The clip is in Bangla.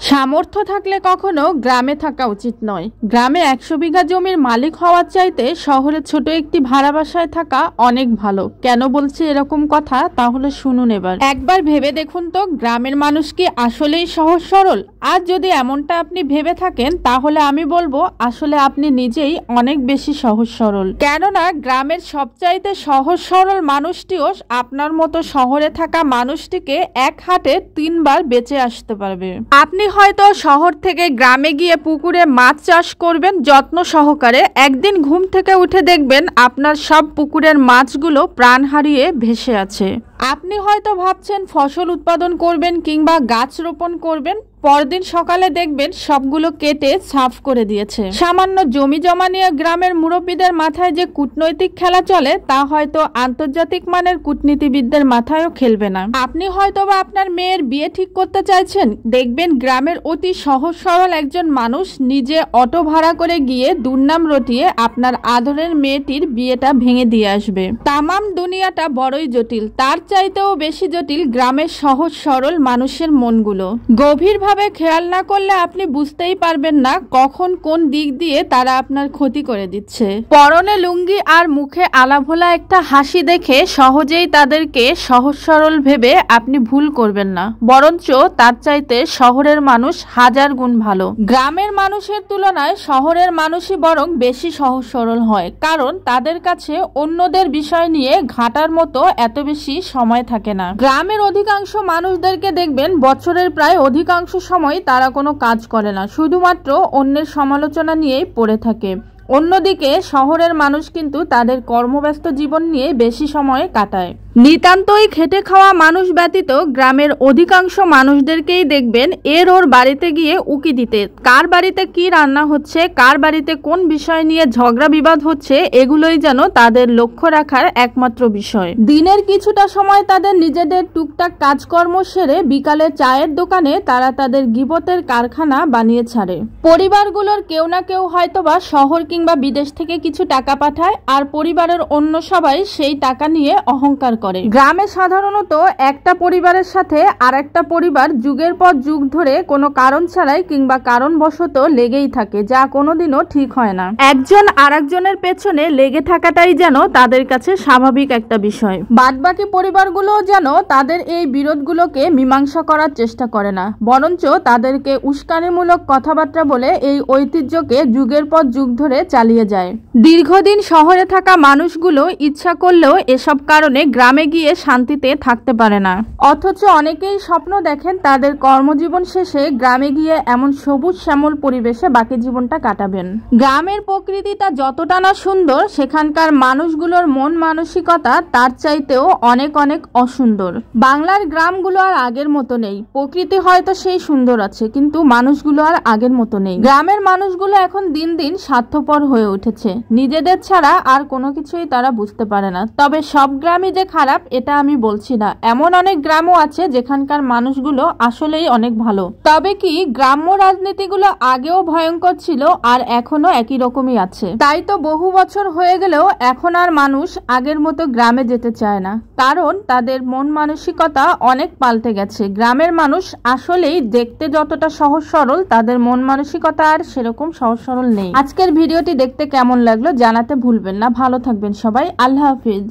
সামর্থ্য থাকলে কখনো গ্রামে থাকা উচিত নয়। গ্রামে 100 বিঘা জমির মালিক হওয়ার চাইতে শহরে ছোট একটি ভাড়া বাসায় থাকা অনেক ভালো। কেন বলছি এরকম কথা, তাহলে শুনুন। একবার ভেবে দেখুন তো, গ্রামের মানুষ কি আসলেই সহজ সরল? আর যদি এমনটা আপনি ভেবে থাকেন, তাহলে আমি বলবো আসলে আপনি নিজেই অনেক বেশি সহজ সরল। কেননা গ্রামের সবচাইতে সহজ সরল মানুষটিও আপনার মতো শহরে থাকা মানুষটিকে এক হাতে 3 বার বেঁচে আসতে পারবে। আপনি হয়তো শহর থেকে গ্রামে গিয়ে পুকুরে মাছ চাষ করবেন যত্ন সহকারে। একদিন ঘুম থেকে উঠে দেখবেন আপনার সব পুকুরের মাছগুলো প্রাণ হারিয়ে ভেসে আছে। আপনি হয়তো ভাবছেন ফসল উৎপাদন করবেন কিংবা গাছ রোপণ করবেন, পরদিন সকালে দেখবেন সবগুলো কেটে সাফ করে দিয়েছে। সামান্য জমি জমা নিয়ে গ্রামের মুরব্বীদের মাথায় যে কূটনৈতিক খেলা চলে, তা হয়তো আন্তর্জাতিক মানের কূটনীতিবিদদের মাথায়ও খেলবে না। আপনি হয়তো বা আপনার মেয়ের বিয়ে ঠিক করতে চাইছেন, দেখবেন গ্রামের অতি সহজ সরল একজন মানুষ নিজে অটো ভাড়া করে গিয়ে দুর্নাম রটিয়ে আপনার আদরের মেয়েটির বিয়েটা ভেঙে দিয়ে আসবে। তামাম দুনিয়াটা বড়ই জটিল, তার চাইতেও বেশি জটিল গ্রামের সহজ সরল মানুষের মনগুলো। গভীরভাবে খেয়াল না করলে আপনি বুঝতেই পারবেন না কখন কোন দিক দিয়ে তারা আপনার ক্ষতি করে দিচ্ছে। পরনে লুঙ্গি আর মুখে আলাভোলা একটা হাসি দেখে সহজেই তাদেরকে সহজ সরল ভেবে আপনি ভুল করবেন না, বরঞ্চ তার চাইতে শহরের মানুষ 1000 গুণ ভালো। গ্রামের মানুষের তুলনায় শহরের মানুষই বরং বেশি সহজ সরল হয়, কারণ তাদের কাছে অন্যদের বিষয় নিয়ে ঘাটার মতো এত বেশি সময় থাকে না। গ্রামের অধিকাংশ মানুষদেরকে দেখবেন বছরের প্রায় অধিকাংশ সময় তারা কোনো কাজ করে না, শুধুমাত্র অন্যের সমালোচনা নিয়েই পড়ে থাকে। অন্যদিকে শহরের মানুষ কিন্তু তাদের কর্মব্যস্ত জীবন নিয়ে বেশি সময় কাটায়। নিতান্তই খেটে খাওয়া মানুষ ব্যতীত গ্রামের অধিকাংশ মানুষদেরকেই দেখবেন ওর বাড়িতে গিয়ে উকি দিতে। কার বাড়িতে কি রান্না হচ্ছে, কার বাড়িতে কোন বিষয় নিয়ে ঝগড়া বিবাদ হচ্ছে, এগুলোই যেন তাদের লক্ষ্য রাখার একমাত্র বিষয়। দিনের কিছুটা সময় তাদের নিজেদের টুকটাক কাজকর্ম সেরে বিকালে চায়ের দোকানে তারা তাদের গীবতের কারখানা বানিয়ে ছাড়ে। পরিবারগুলোর কেউ না কেউ হয়তোবা শহর কিংবা বিদেশ থেকে কিছু টাকা পাঠায়, আর পরিবারের অন্য সবাই সেই টাকা নিয়ে অহংকার করে। গ্রামে সাধারণত একটা পরিবারের সাথে আরেকটা পরিবার যুগের পর যুগ ধরে কোনো কারণ ছাড়াই কিংবা কারণবশত লেগেই থাকে, যা কোনোদিনও ঠিক হয় না। একজন আরেকজনের পেছনে লেগে থাকাটাই যেন তাদের কাছে স্বাভাবিক একটা বিষয়। বাদবাকি পরিবারগুলো যেন তাদের এই বিরোধগুলোকে মীমাংসা করার চেষ্টা করে না, বরঞ্চ তাদেরকে উস্কানিমূলক কথাবার্তা বলে এই ঐতিহ্যকে যুগের পর যুগ ধরে চালিয়ে যায়। দীর্ঘদিন শহরে থাকা মানুষগুলো ইচ্ছা করলেও এসব কারণে গ্রামে গিয়ে শান্তিতে থাকতে পারে না। অথচ অনেকেই স্বপ্ন দেখেন তাদের কর্মজীবন শেষে গ্রামে গিয়ে এমন সবুজ শ্যামল পরিবেশে বাকি জীবনটা কাটাবেন। গ্রামের প্রকৃতিটা যতটা না সুন্দর, সেখানকার মানুষগুলোর মন মানসিকতা তার চাইতেও অনেক অনেক অসুন্দর। বাংলার গ্রামগুলো আর আগের মতো নেই। প্রকৃতি হয়তো সেই সুন্দর আছে, কিন্তু মানুষগুলো আর আগের মতো নেই। গ্রামের মানুষগুলো এখন দিন দিন স্বার্থপর হয়ে উঠেছে। নিজেদের ছাড়া আর কোনো কিছুই তারা বুঝতে পারে না। তবে সব গ্রামই যে খারাপ এটা আমি বলছি না, এমন অনেক গ্রামও আছে যেখানকার মানুষগুলো আসলেই অনেক ভালো। তবে কি গ্রাম্য রাজনীতিগুলো আগেও ভয়ঙ্কর ছিল আর এখনো একই রকমই আছে। তাই তো বহু বছর হয়ে গেলেও এখন আর মানুষ আগের মতো গ্রামে যেতে চায় না, কারণ তাদের মন মানসিকতা অনেক পাল্টে গেছে। গ্রামের মানুষ আসলেই দেখতে যতটা সহজ সরল, তাদের মন মানসিকতা আর সেরকম সহজ সরল নেই। আজকের ভিডিওটি দেখতে কেমন লাগলো জানাতে ভুলবেন না। ভালো থাকবেন সবাই। আল্লাহ হাফিজ।